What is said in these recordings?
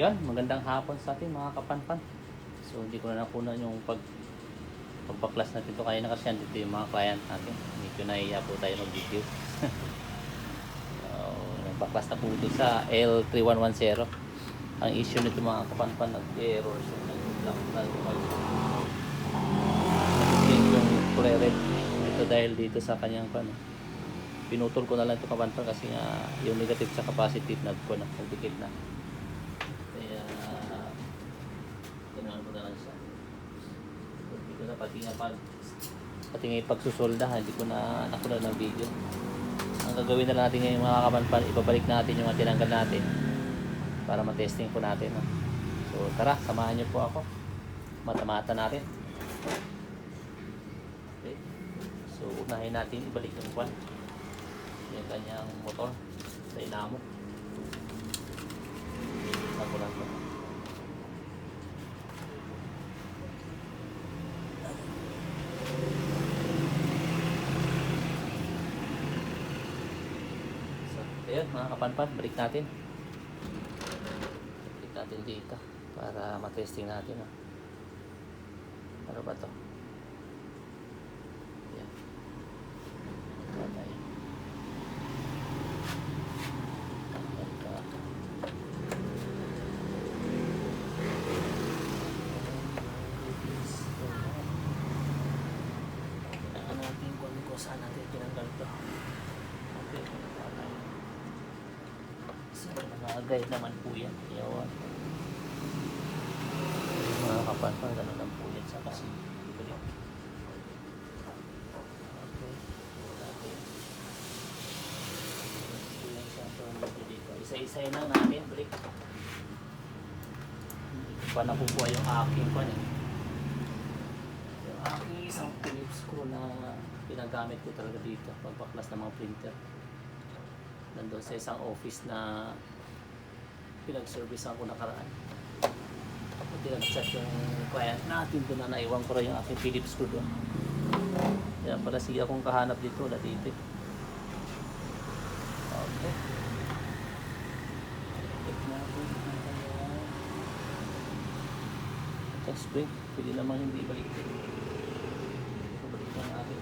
Yan, magandang hapon sa atin mga kapanpan. So hindi ko na nakunan yung pagbaklas natin to kaya na kasi dito yung mga client natin. Medyo nahiya po tayo mag-video. Nagbaklas na po ito sa L3110. Ang issue nito mga kapanpan, nag-error siya. Nag-block na yung pre-red. Ito dahil dito sa kanyang pinutol ko na lang ito kapanpan kasi nga yung negative sa positive nagdikit na. Kaya ganoon ko na lang siya. Hindi ko na pati nga pagsusolda, hindi ko na nakuha ng video. Ang gagawin na lang natin ngayon mga kapanpan, ibabalik natin yung mga tinanggal natin para matesting po natin. So tara, samahan niyo po ako. Mata-mata natin. Okay. So unahin natin ibalik yung kanyang motor sa inamo. Ako lang po. So, ayun mga kapanpan, balik natin. Balik natin dito para matesting natin. Ano ba to? Ayan. Ito tayo. Saan natin tinanggal ito? Okay, so nag-guide naman po yan. Yawan. Mga kapanpan, gano'n lang po yan sa kasi balik. Okay. Isa-isayin lang natin, balik. Hindi pa nakukuha yung aking yung aking isang Phillips screw na ginagamit ko talaga dito pagbaklas ng mga printer. Nandun sa isang office na pinag-servicean ko nakaraan. Tinag-chat yung client natin doon na naiwan ko rin yung aking Phillips screw doon. Kaya pala siya akong kahanap dito, wala dito. Okay. Ito spring, pwede naman hindi balik dito. Balik lang natin.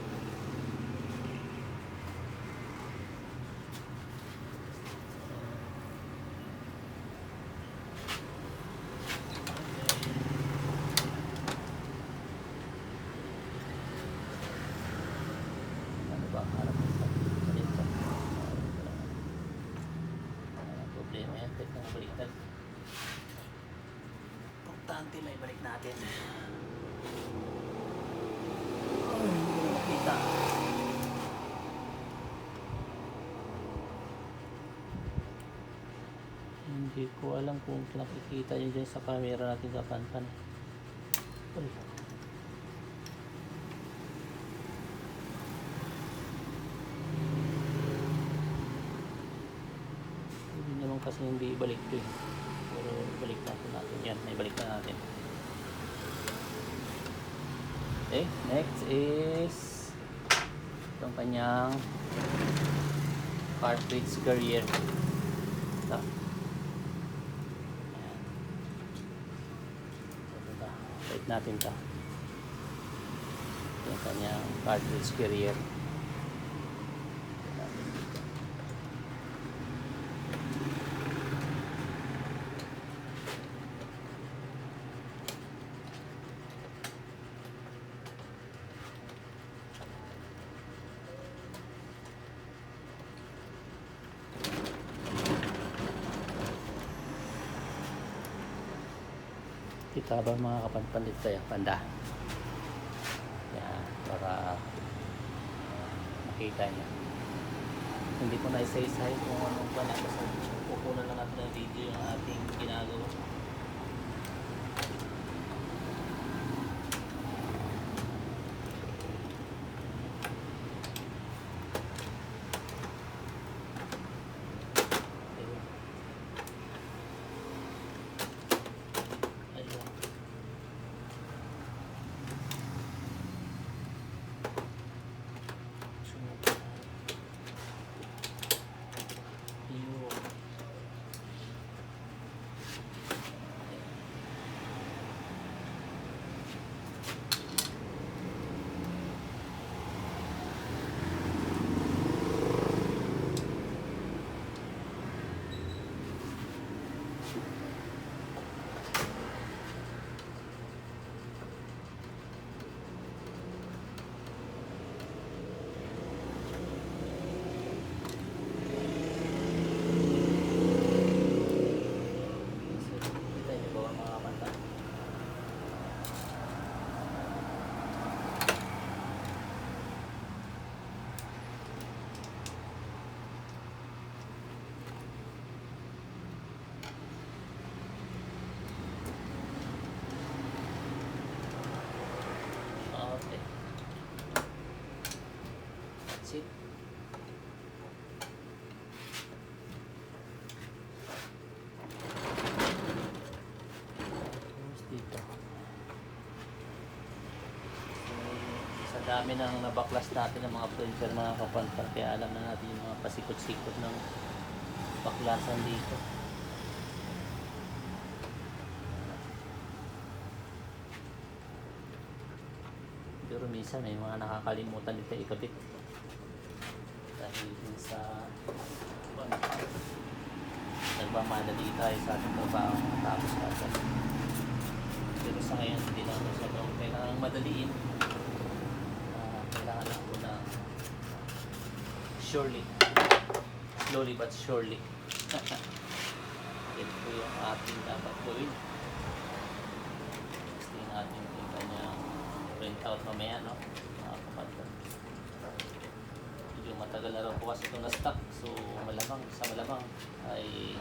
Problema yan, kahit na baliktad. Importante may balik natin. Hindi makita. Hindi ko alam kung nakikita nyo dyan sa camera natin sa panpan. Kasi hindi ibalik ito pero ibalik natin yan, ibalik na natin. Okay, next is itong kanyang cartridge carrier. Ito balik natin ito, yung kanyang cartridge carrier. Kita ba mga kapanpan dito tayo? Banda. Yan, para makita niya. Hindi ko na isa-isa kung anong ba na kasi kukunan lang natin ng video yung ating ginagawa. Dami nang nabaklas natin ng mga printer mga kapantar, kaya alam na natin yung mga pasikot-sikot ng baklasan dito. Pero minsan may mga nakakalimutan dito ikabit dahil din sa nagmamadali tayo sa ating trabaho matapos agad. Pero sa ngayon hindi na ako sa loob kailangan madaliin. Kailangan ako na surely, slowly but surely. Ito po yung ating dapat gawin. Gusto yung ating kanyang print out mamaya, no? Mga kapatid. Medyo matagal na raw po kasi ito na stock. So malamang, sa malamang ay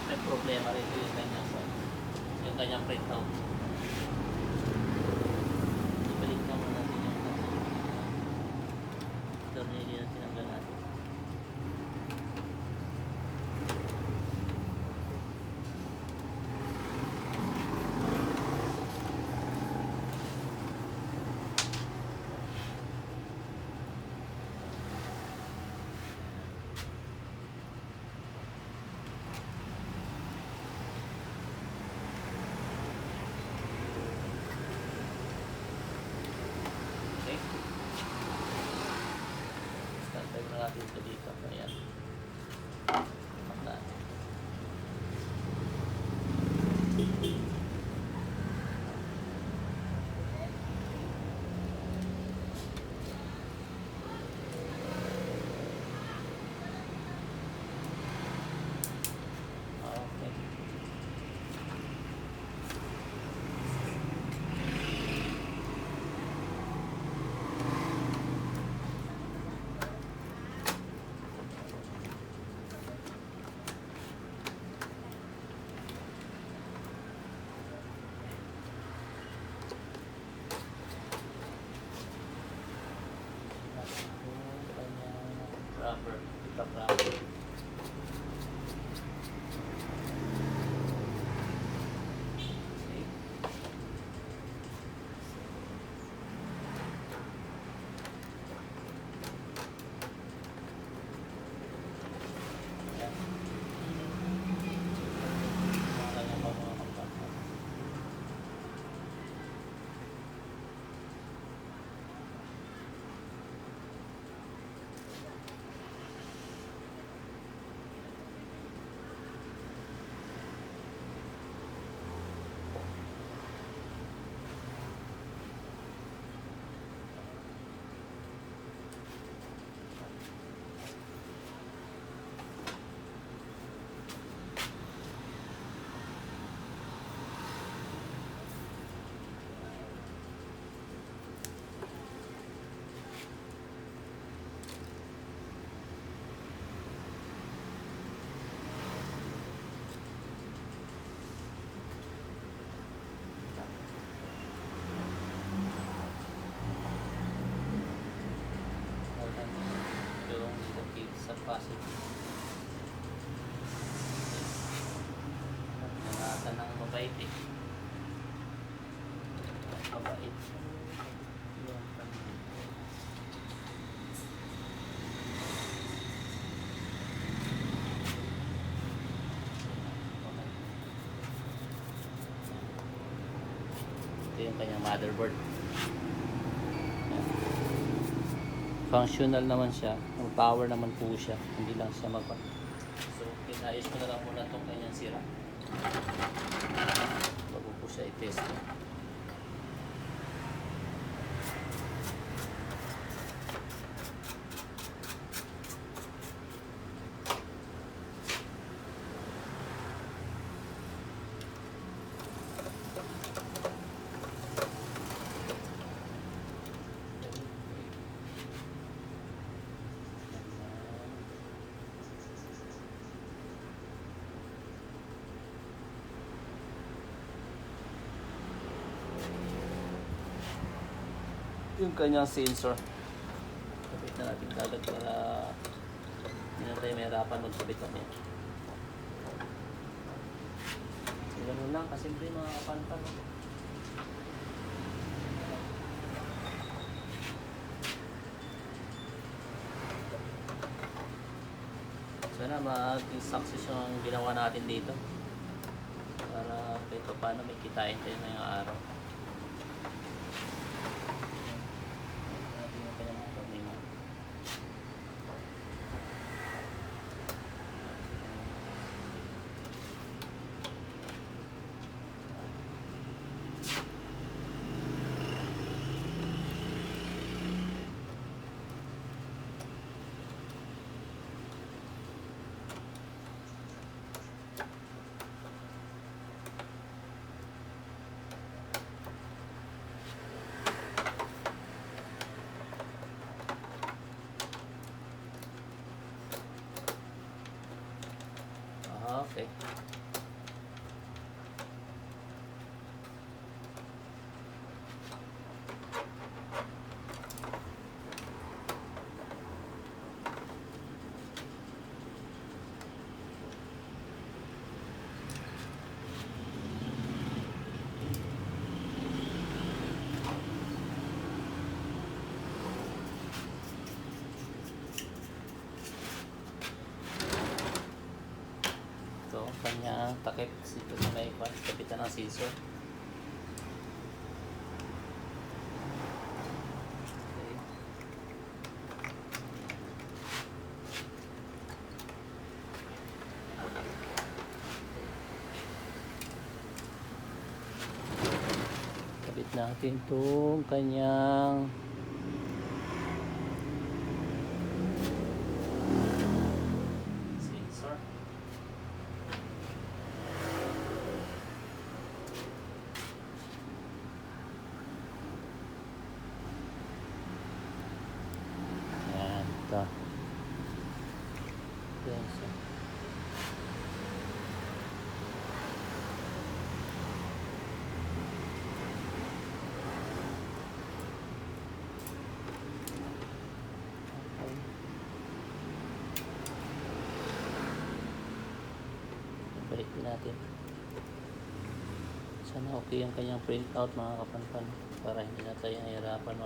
may problema rin yung kanyang print out. Ibalik na muna natin yung tornilyo na tinanggal natin. Natin ito dito. Ayan. Natin. Okay. Rubber, pick up rubber. Okay. Ayan. Mga kanyang mga compartment. Yung ilagay sa positive. Nangatan ng mabait eh. Mabait. Ito yung kanyang motherboard. Functional naman siya. Ang power naman po siya. Hindi lang siya So, pinayos ko na lang muna itong kanyang sira. Bago po siya i-test. Yung kanyang sensor. Kapit na natin kagad para hindi na tayo mahirapan magkabit namin. So, ganun lang, kasimple mga kapantan. sana maging success yung ginawa natin dito. Para kahit pa paano may kitain tayo ngayong araw. Natin yung kanyang problema. Okay. Ito, kanya takip dito sa may kapitan ng sensor. Okay. Kapit natin itong kanyang sensor. Yan, ito. Sensor. Okay. Balik din natin. Sana okay yung kanyang printout mga kapanpan para hindi na tayo nahihirapan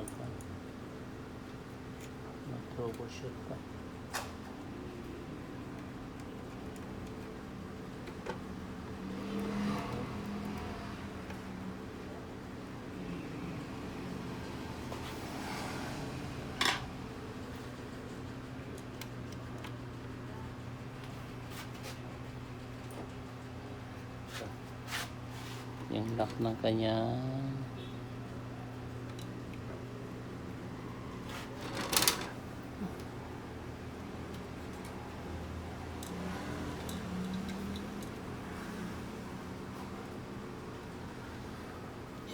mag-troubleshoot pa. Yung lock ng kanyang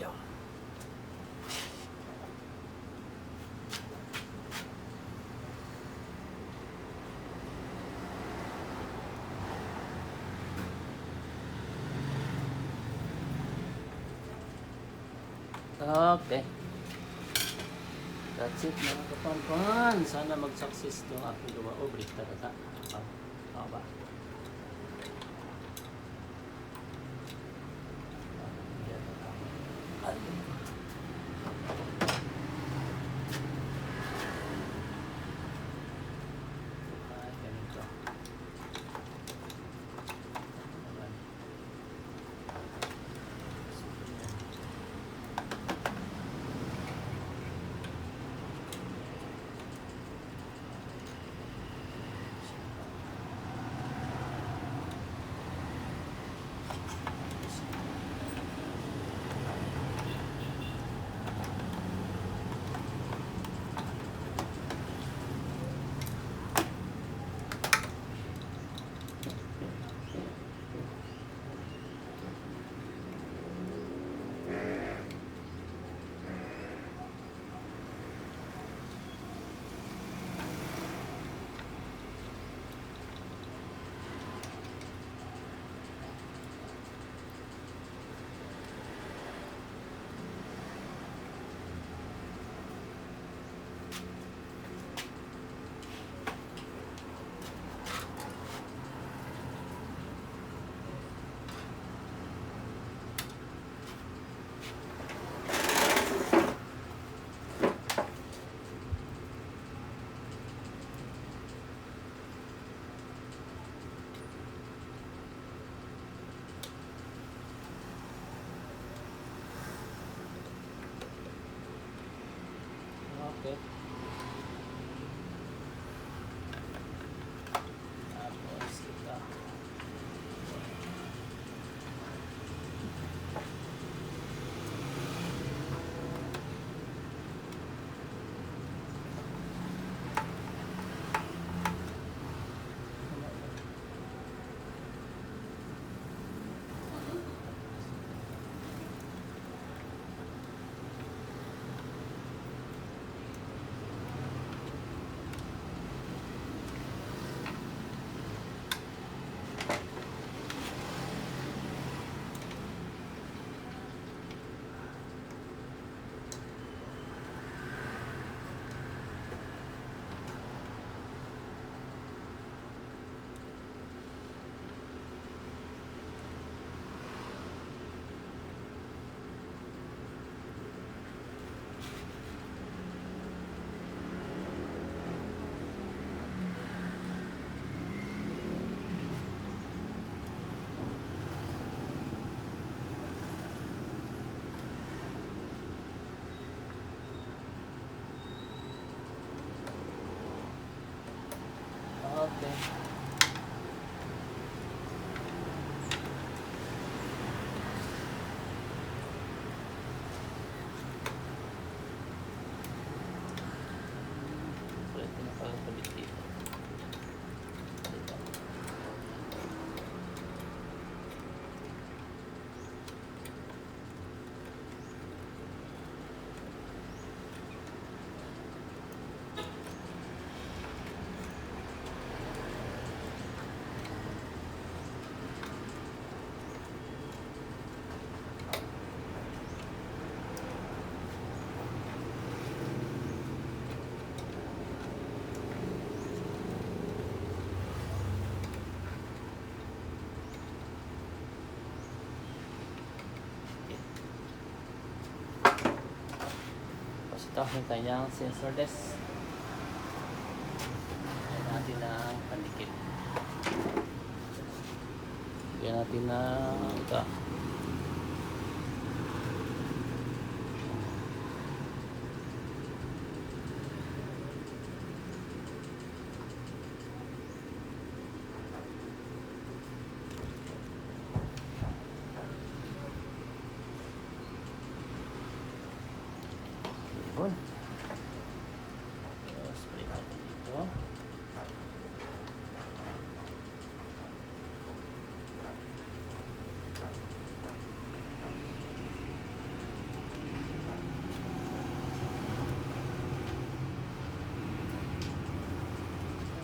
Yo. Okay. That's it mga kapampan. Sana mag-success itong aking gawa. Oh, break talaga. Tama ba? Ganito. ito yung kanyang sensorless. Ayan natin ang pandikit. Ayan natin na ito. Yun. Spray natin dito.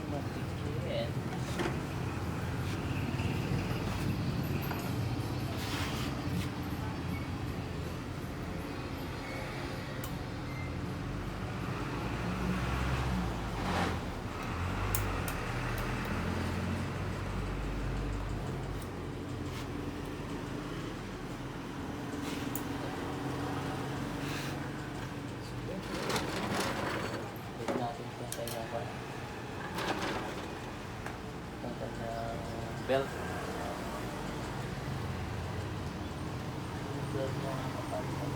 Matikit. Hit natin itong kanyang belt. Belt mo makapalitan.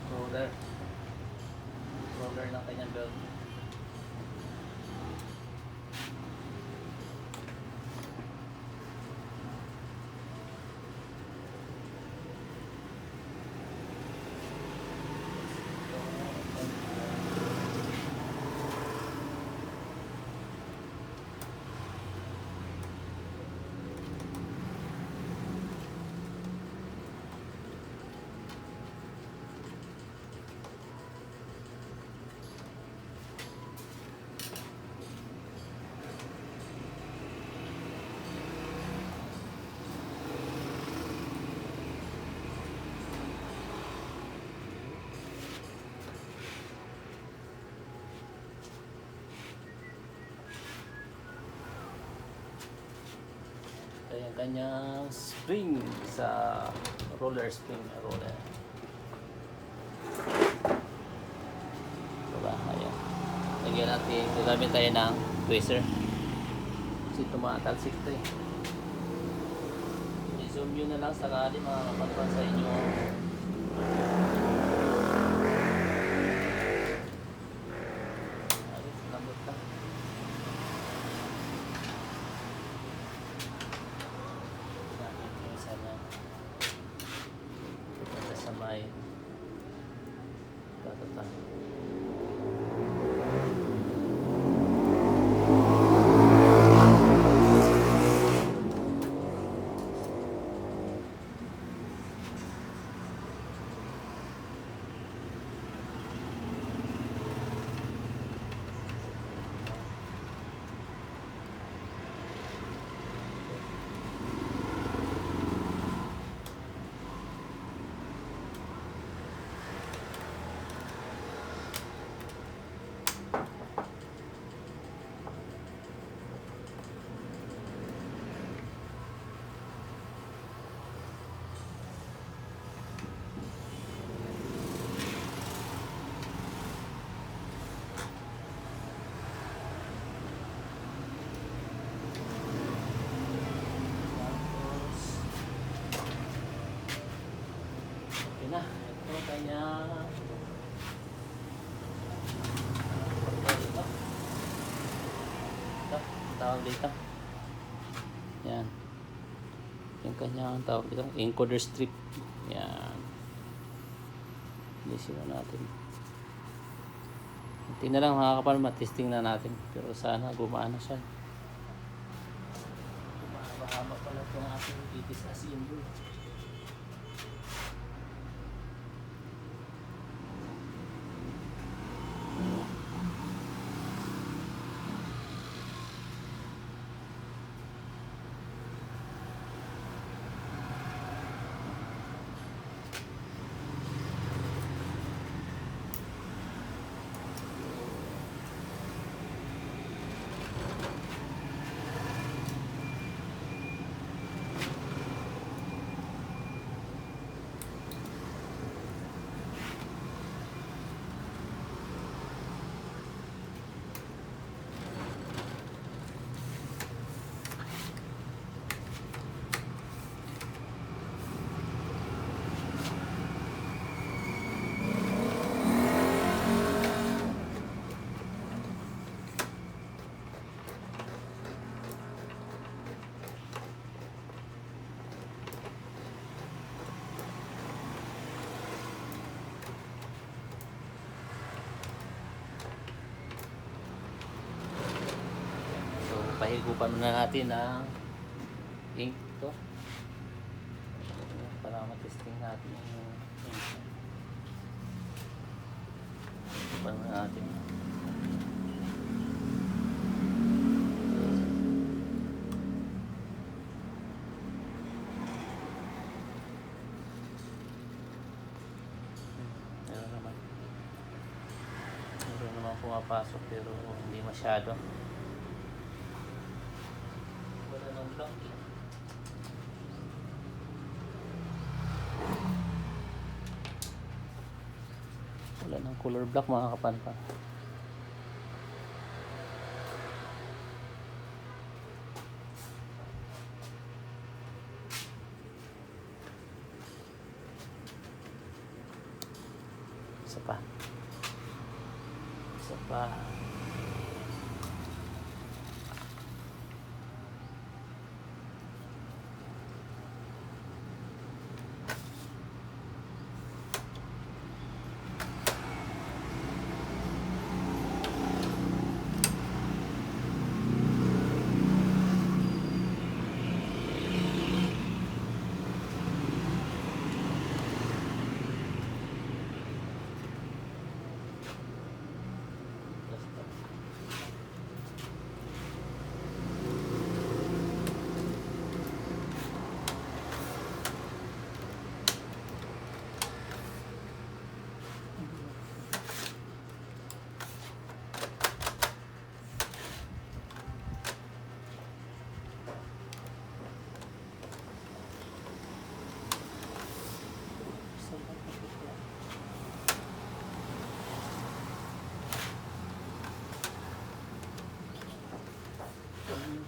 Roller. Roller ng kanyang belt. Yung kanyang spring sa roller spring na roller. Diba? Ayan. Lagyan natin, gagamit tayo ng tweezer. Kasi tumatalsik ito eh. I-zoom nyo na lang sakali mga kapatid sa inyo. Ayos, lambot lang. Sa may tatatan. Okay na. Ito kanya. Ito. Tawag dito. Yan. Yung kanyang tawag dito. Encoder strip. Yan. Listen na natin. Hindi na lang mga kapal. Matesting na natin. Pero sana gumana siya. Mahaba pala itong ating itis assemble. Higupan muna natin ng ink to para matesting natin yung ink. Higupan muna natin. Meron naman pumapasok pero hindi masyado. Wala nang block eh. Wala nang color block mga kapanpan. Isa pa. Isa pa.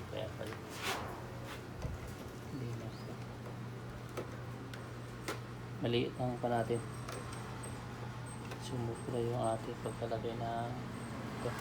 Kaya pala. Hindi na. Maliit lang pa natin. Sumupra yung ating pagkalagay na ito.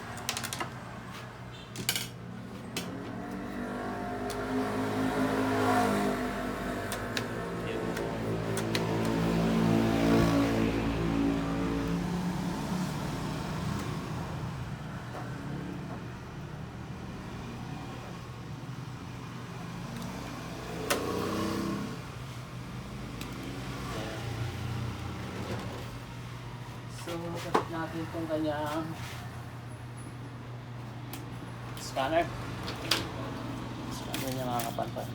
So, kapit natin itong kanyang scanner. Scanner niya mga kapanpan.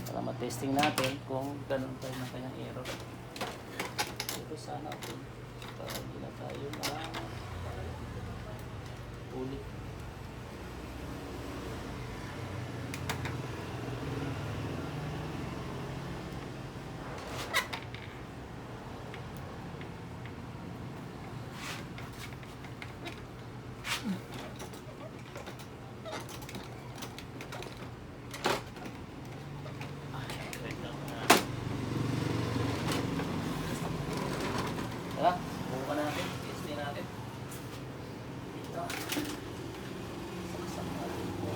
Para matesting natin kung ganun tayo ng kanyang error. Ito sana ito. Para hindi na tayo ulit. Tara, buka natin. Testing natin. Dito. Saksak natin po.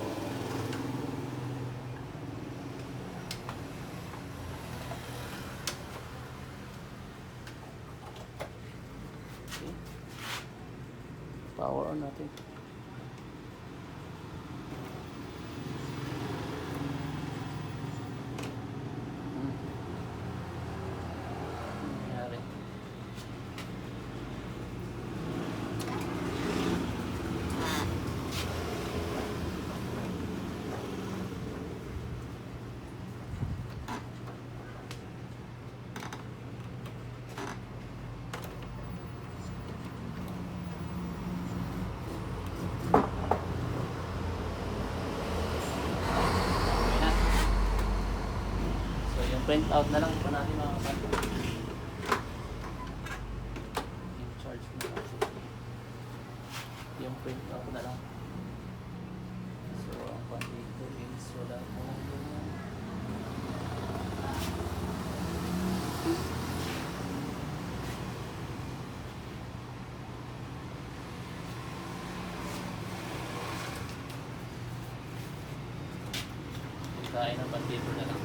Okay. Power on natin. Nangyari. Print out na lang po natin mga kapanpan. Yung charge na natin. Yung print out na lang. So, ang pan dito is wala po. Kain ng pan dito na lang.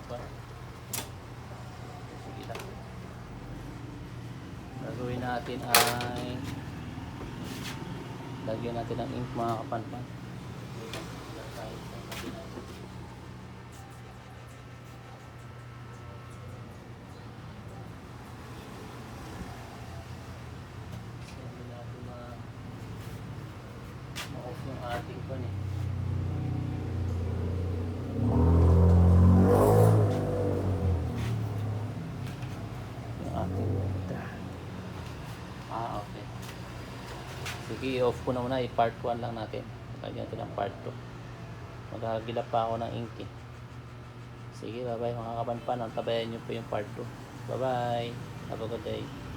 pa. Sige lang. Gagawin natin ay lagyan natin ng ink mga kapanpan. Ma-off yung ating pan eh. Yung ating okay. Sige, i-off ko na muna. I-part 1 lang natin. Lagyan natin ng part 2. Maghahagilap pa ako ng ink eh. Sige, bye bye mga kapanpan. Tabayan nyo po yung part 2. Bye bye. Have a good day.